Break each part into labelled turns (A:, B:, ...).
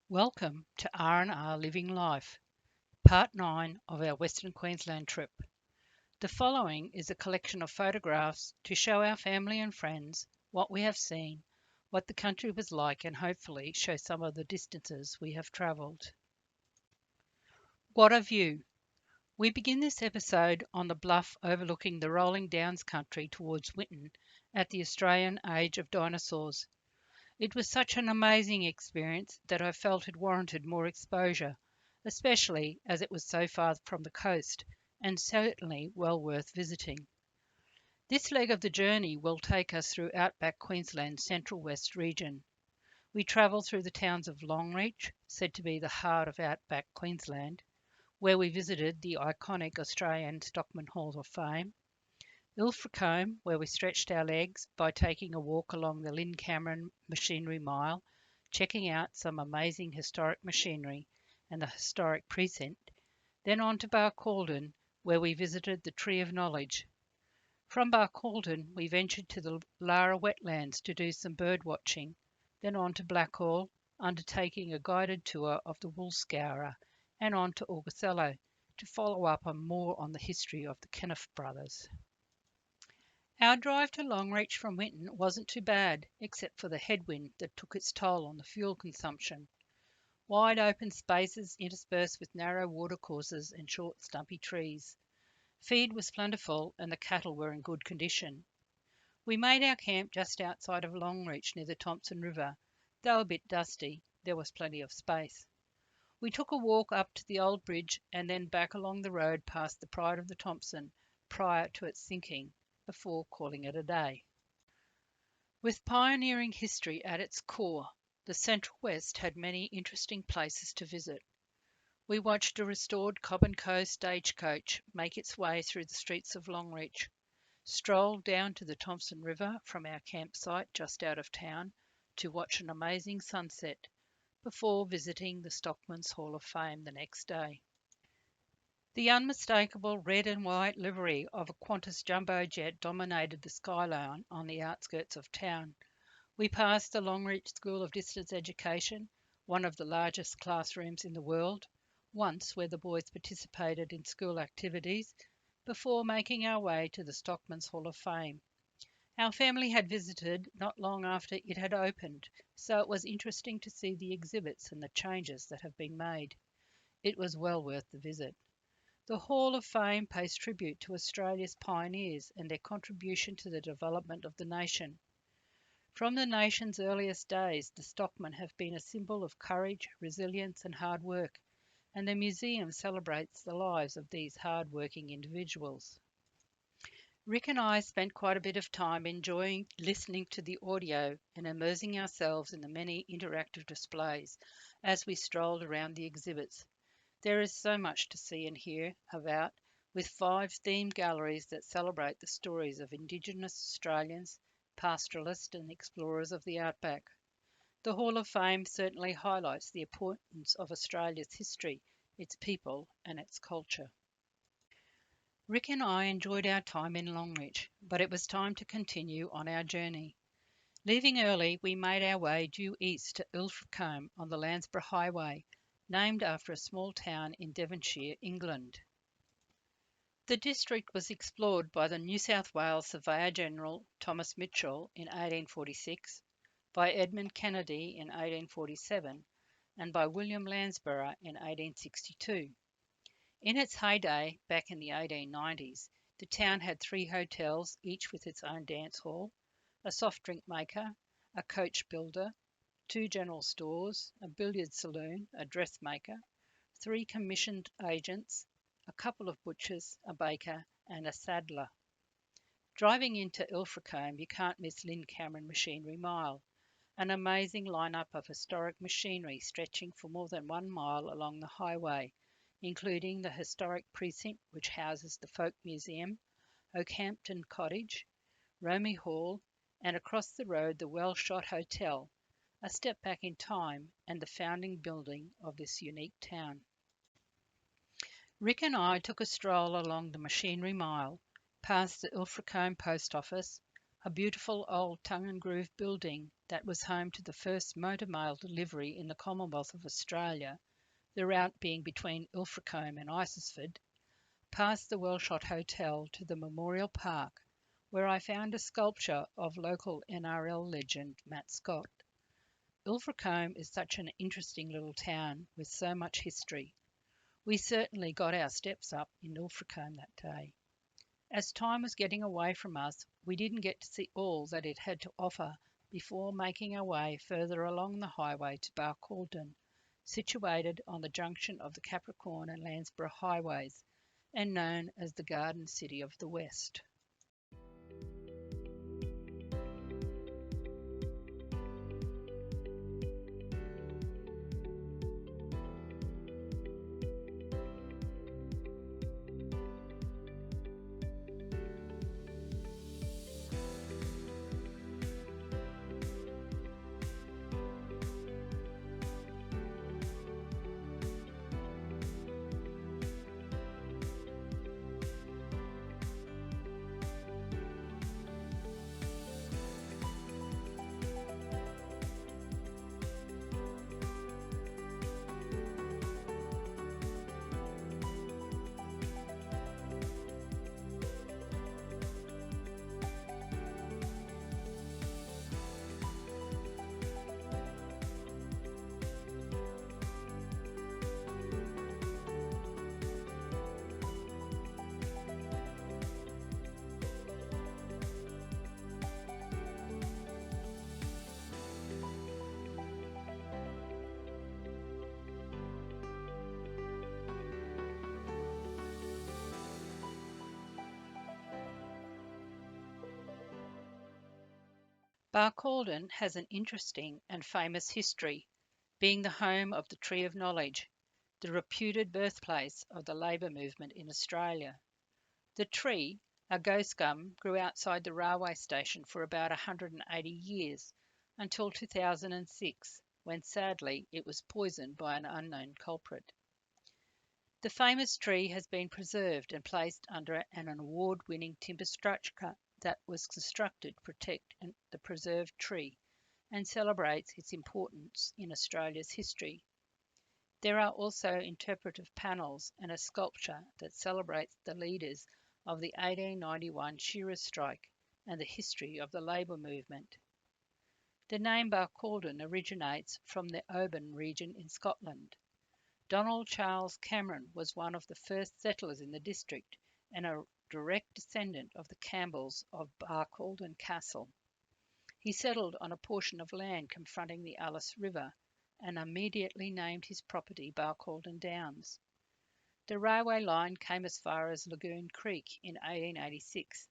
A: Welcome to R&R Living Life, Part 9 of our Western Queensland trip. The following is a collection of photographs to show our family and friends what we have seen, what the country was like, and hopefully show some of the distances we have travelled. What a view! We begin this episode on the bluff overlooking the rolling Downs country towards Winton at the Australian age of dinosaurs. It was such an amazing experience that I felt it warranted more exposure, especially as it was so far from the coast and certainly well worth visiting. This leg of the journey will take us through outback Queensland's central west region. We travel through the towns of Longreach, said to be the heart of outback Queensland, where we visited the iconic Australian Stockman Hall of Fame, Ilfracombe, where we stretched our legs by taking a walk along the Lynn Cameron Machinery Mile, checking out some amazing historic machinery and the historic precinct, then on to Barcaldine, where we visited the Tree of Knowledge. From Barcaldine, we ventured to the Lara Wetlands to do some bird watching, then on to Blackall, undertaking a guided tour of the wool scourer, and on to Augusello to follow up on more on the history of the Kenneth brothers. Our drive to Longreach from Winton wasn't too bad, except for the headwind that took its toll on the fuel consumption. Wide open spaces interspersed with narrow watercourses and short stumpy trees. Feed was plentiful and the cattle were in good condition. We made our camp just outside of Longreach near the Thompson River. Though a bit dusty, there was plenty of space. We took a walk up to the old bridge and then back along the road past the Pride of the Thompson prior to its sinking, before calling it a day. With pioneering history at its core, the Central West had many interesting places to visit. We watched a restored Cobb and Co stagecoach make its way through the streets of Longreach, strolled down to the Thompson River from our campsite just out of town to watch an amazing sunset before visiting the Stockman's Hall of Fame the next day. The unmistakable red and white livery of a Qantas jumbo jet dominated the skyline on the outskirts of town. We passed the Longreach School of Distance Education, one of the largest classrooms in the world, once where the boys participated in school activities, before making our way to the Stockman's Hall of Fame. Our family had visited not long after it had opened, so it was interesting to see the exhibits and the changes that have been made. It was well worth the visit. The Hall of Fame pays tribute to Australia's pioneers and their contribution to the development of the nation. From the nation's earliest days, the stockmen have been a symbol of courage, resilience, and hard work, and the museum celebrates the lives of these hard-working individuals. Rick and I spent quite a bit of time enjoying listening to the audio and immersing ourselves in the many interactive displays as we strolled around the exhibits. There is so much to see and hear about, with 5 themed galleries that celebrate the stories of Indigenous Australians, pastoralists and explorers of the outback. The Hall of Fame certainly highlights the importance of Australia's history, its people and its culture. Rick and I enjoyed our time in Longreach, but it was time to continue on our journey. Leaving early, we made our way due east to Ilfracombe on the Landsborough Highway, named after a small town in Devonshire, England. The district was explored by the New South Wales Surveyor-General Thomas Mitchell in 1846, by Edmund Kennedy in 1847, and by William Landsborough in 1862. In its heyday, back in the 1890s, the town had 3 hotels, each with its own dance hall, a soft drink maker, a coach builder, 2 general stores, a billiard saloon, a dressmaker, 3 commissioned agents, a couple of butchers, a baker, and a saddler. Driving into Ilfracombe, you can't miss Lynn Cameron Machinery Mile, an amazing lineup of historic machinery stretching for more than 1 mile along the highway, including the historic precinct which houses the Folk Museum, Oakhampton Cottage, Romey Hall, and across the road the Well-Shot Hotel, a step back in time and the founding building of this unique town. Rick and I took a stroll along the Machinery Mile, past the Ilfracombe Post Office, a beautiful old tongue and groove building that was home to the first motor mail delivery in the Commonwealth of Australia, the route being between Ilfracombe and Isisford, past the Wellshot Hotel to the Memorial Park, where I found a sculpture of local NRL legend Matt Scott. Ilfracombe is such an interesting little town with so much history. We certainly got our steps up in Ilfracombe that day. As time was getting away from us, we didn't get to see all that it had to offer before making our way further along the highway to Barcaldine, situated on the junction of the Capricorn and Landsborough highways, and known as the Garden City of the West. Barcaldine has an interesting and famous history, being the home of the Tree of Knowledge, the reputed birthplace of the labour movement in Australia. The tree, a ghost gum, grew outside the railway station for about 180 years, until 2006, when sadly it was poisoned by an unknown culprit. The famous tree has been preserved and placed under an award-winning timber structure that was constructed to protect the preserved tree and celebrates its importance in Australia's history. There are also interpretive panels and a sculpture that celebrates the leaders of the 1891 shearers' strike and the history of the labour movement. The name Barcaldine originates from the Oban region in Scotland. Donald Charles Cameron was one of the first settlers in the district and a direct descendant of the Campbells of Barcaldine Castle. He settled on a portion of land confronting the Alice River and immediately named his property Barcaldine Downs. The railway line came as far as Lagoon Creek in 1886,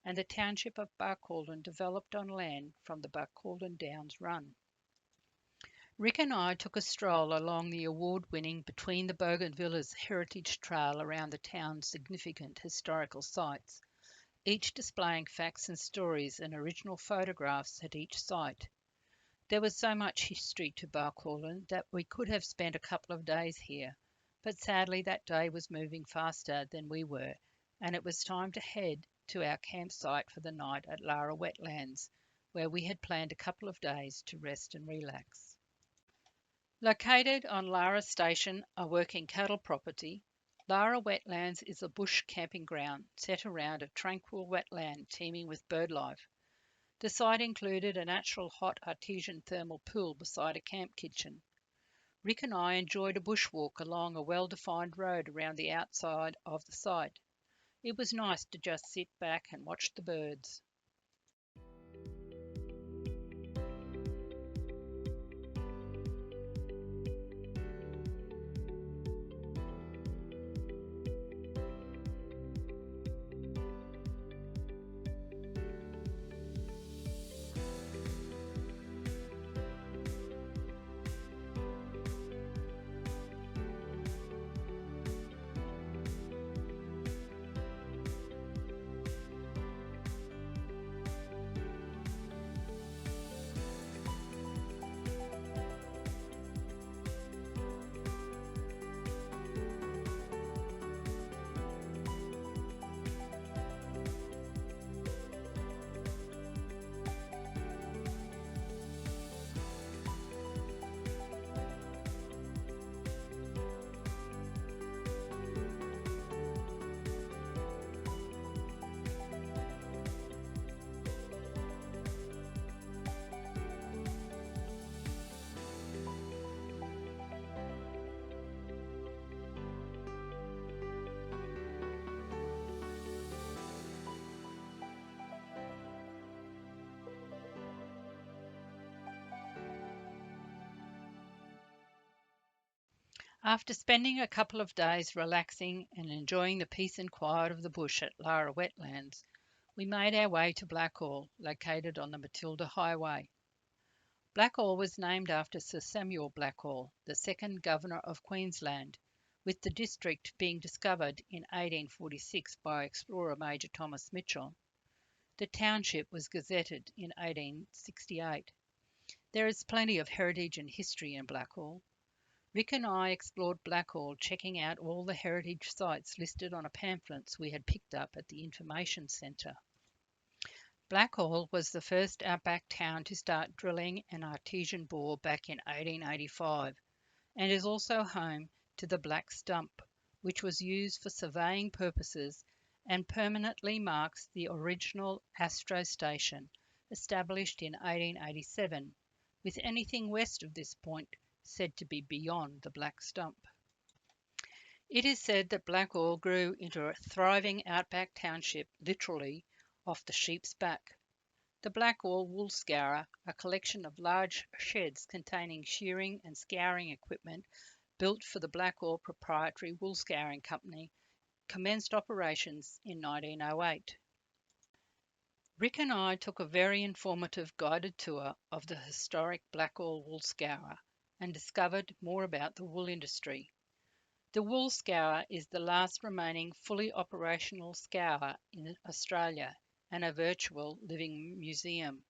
A: and the township of Barcaldine developed on land from the Barcaldine Downs Run. Rick and I took a stroll along the award-winning Between the Bougainvilleas heritage trail around the town's significant historical sites, each displaying facts and stories and original photographs at each site. There was so much history to Barcaldine that we could have spent a couple of days here, but sadly that day was moving faster than we were, and it was time to head to our campsite for the night at Lara Wetlands, where we had planned a couple of days to rest and relax. Located on Lara Station, a working cattle property, Lara Wetlands is a bush camping ground set around a tranquil wetland teeming with birdlife. The site included a natural hot artesian thermal pool beside a camp kitchen. Rick and I enjoyed a bushwalk along a well-defined road around the outside of the site. It was nice to just sit back and watch the birds. After spending a couple of days relaxing and enjoying the peace and quiet of the bush at Lara Wetlands, we made our way to Blackall, located on the Matilda Highway. Blackall was named after Sir Samuel Blackall, the second Governor of Queensland, with the district being discovered in 1846 by explorer Major Thomas Mitchell. The township was gazetted in 1868. There is plenty of heritage and history in Blackall. Rick and I explored Blackall, checking out all the heritage sites listed on a pamphlets we had picked up at the information centre. Blackall was the first outback town to start drilling an artesian bore back in 1885 and is also home to the Black Stump, which was used for surveying purposes and permanently marks the original Astro station established in 1887, with anything west of this point said to be beyond the Black Stump. It is said that Blackall grew into a thriving outback township literally off the sheep's back. The Blackall Wool Scourer, a collection of large sheds containing shearing and scouring equipment built for the Blackall Proprietary Wool Scouring Company, commenced operations in 1908. Rick and I took a very informative guided tour of the historic Blackall Wool Scourer and discovered more about the wool industry. The Wool Scourer is the last remaining fully operational scour in Australia and a virtual living museum.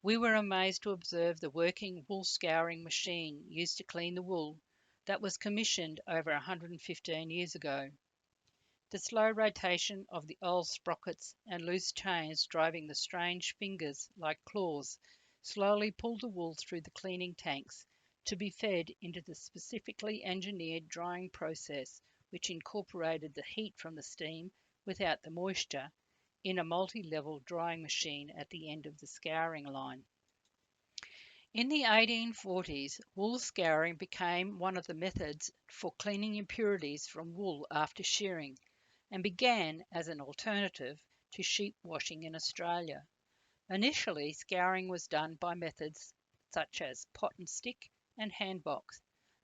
A: We were amazed to observe the working wool scouring machine used to clean the wool that was commissioned over 115 years ago. The slow rotation of the old sprockets and loose chains driving the strange fingers like claws slowly pulled the wool through the cleaning tanks to be fed into the specifically engineered drying process, which incorporated the heat from the steam without the moisture in a multi-level drying machine at the end of the scouring line. In the 1840s, wool scouring became one of the methods for cleaning impurities from wool after shearing, and began as an alternative to sheep washing in Australia. Initially, scouring was done by methods such as pot and stick and handbox,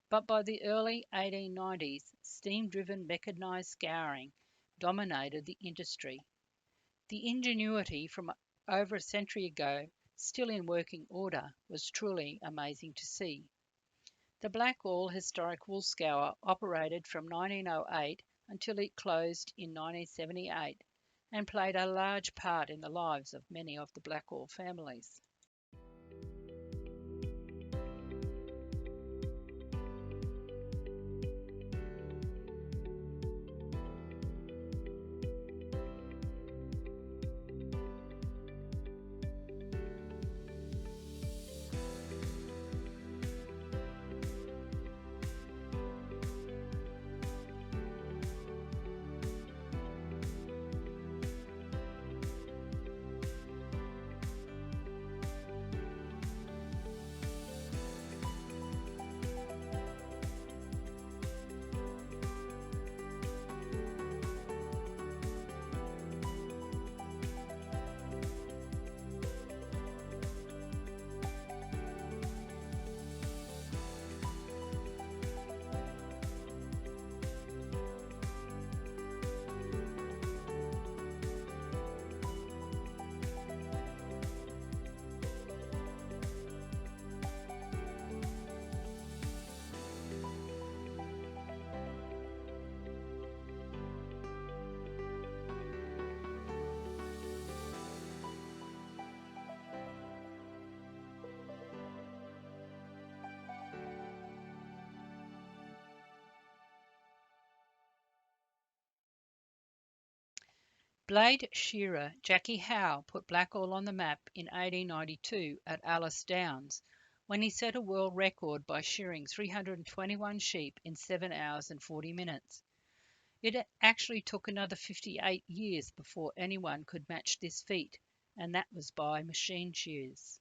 A: but by the early 1890s, steam-driven mechanised scouring dominated the industry. The ingenuity from over a century ago, still in working order, was truly amazing to see. The Blackall Historic Wool Scourer operated from 1908 until it closed in 1978 and played a large part in the lives of many of the Blackall families. Blade shearer Jackie Howe put Blackall on the map in 1892 at Alice Downs when he set a world record by shearing 321 sheep in 7 hours and 40 minutes. It actually took another 58 years before anyone could match this feat, and that was by machine shears.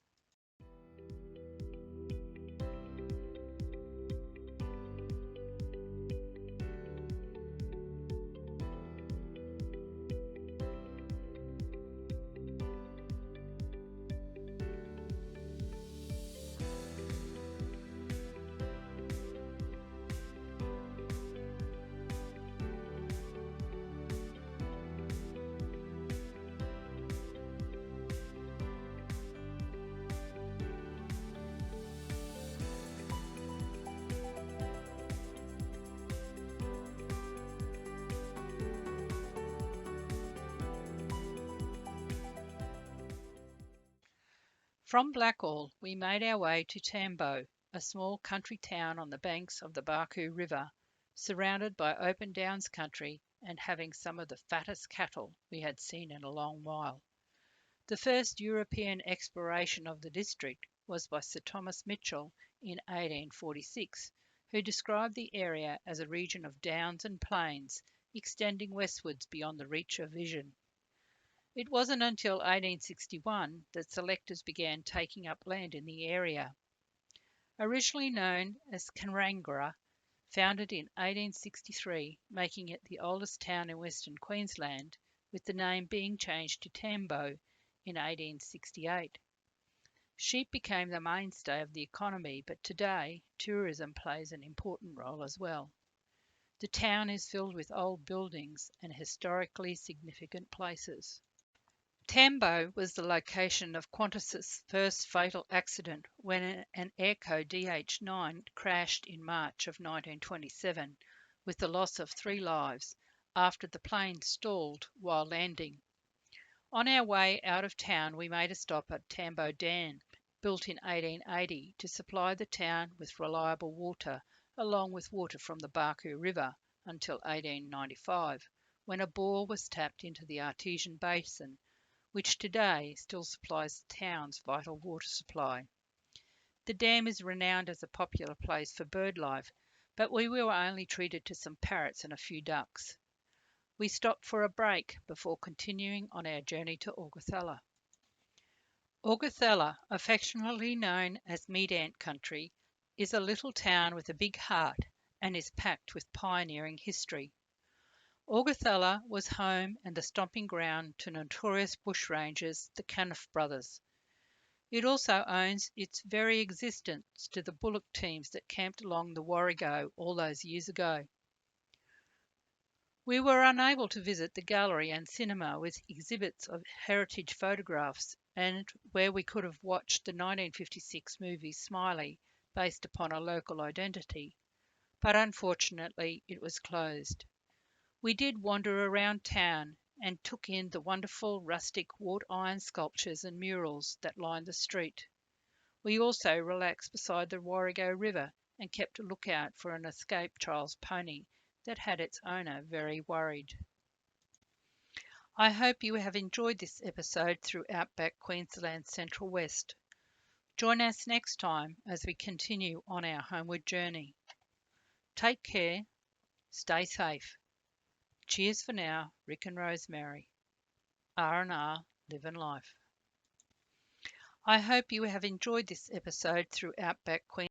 A: From Blackall, we made our way to Tambo, a small country town on the banks of the Barcoo River, surrounded by open downs country and having some of the fattest cattle we had seen in a long while. The first European exploration of the district was by Sir Thomas Mitchell in 1846, who described the area as a region of downs and plains extending westwards beyond the reach of vision. It wasn't until 1861 that selectors began taking up land in the area. Originally known as Karangarah, founded in 1863, making it the oldest town in Western Queensland, with the name being changed to Tambo in 1868. Sheep became the mainstay of the economy, but today tourism plays an important role as well. The town is filled with old buildings and historically significant places. Tambo was the location of Qantas's first fatal accident when an Airco DH9 crashed in March of 1927, with the loss of 3 lives after the plane stalled while landing. On our way out of town, we made a stop at Tambo Dam, built in 1880 to supply the town with reliable water, along with water from the Barcoo River, until 1895, when a bore was tapped into the artesian basin, which today still supplies the town's vital water supply. The dam is renowned as a popular place for bird life, but we were only treated to some parrots and a few ducks. We stopped for a break before continuing on our journey to Augathella. Augathella, affectionately known as Meat Ant Country, is a little town with a big heart and is packed with pioneering history. Augathella was home and the stomping ground to notorious bushrangers, the Caniff brothers. It also owes its very existence to the bullock teams that camped along the Warrego all those years ago. We were unable to visit the gallery and cinema with exhibits of heritage photographs and where we could have watched the 1956 movie Smiley, based upon a local identity, but unfortunately it was closed. We did wander around town and took in the wonderful rustic wrought iron sculptures and murals that lined the street. We also relaxed beside the Warrego River and kept a lookout for an escaped Charles pony that had its owner very worried. I hope you have enjoyed this episode through Outback Queensland's Central West. Join us next time as we continue on our homeward journey. Take care, stay safe. Cheers for now, Rick and Rosemary. R&R, Living Life. I hope you have enjoyed this episode through Outback Queensland.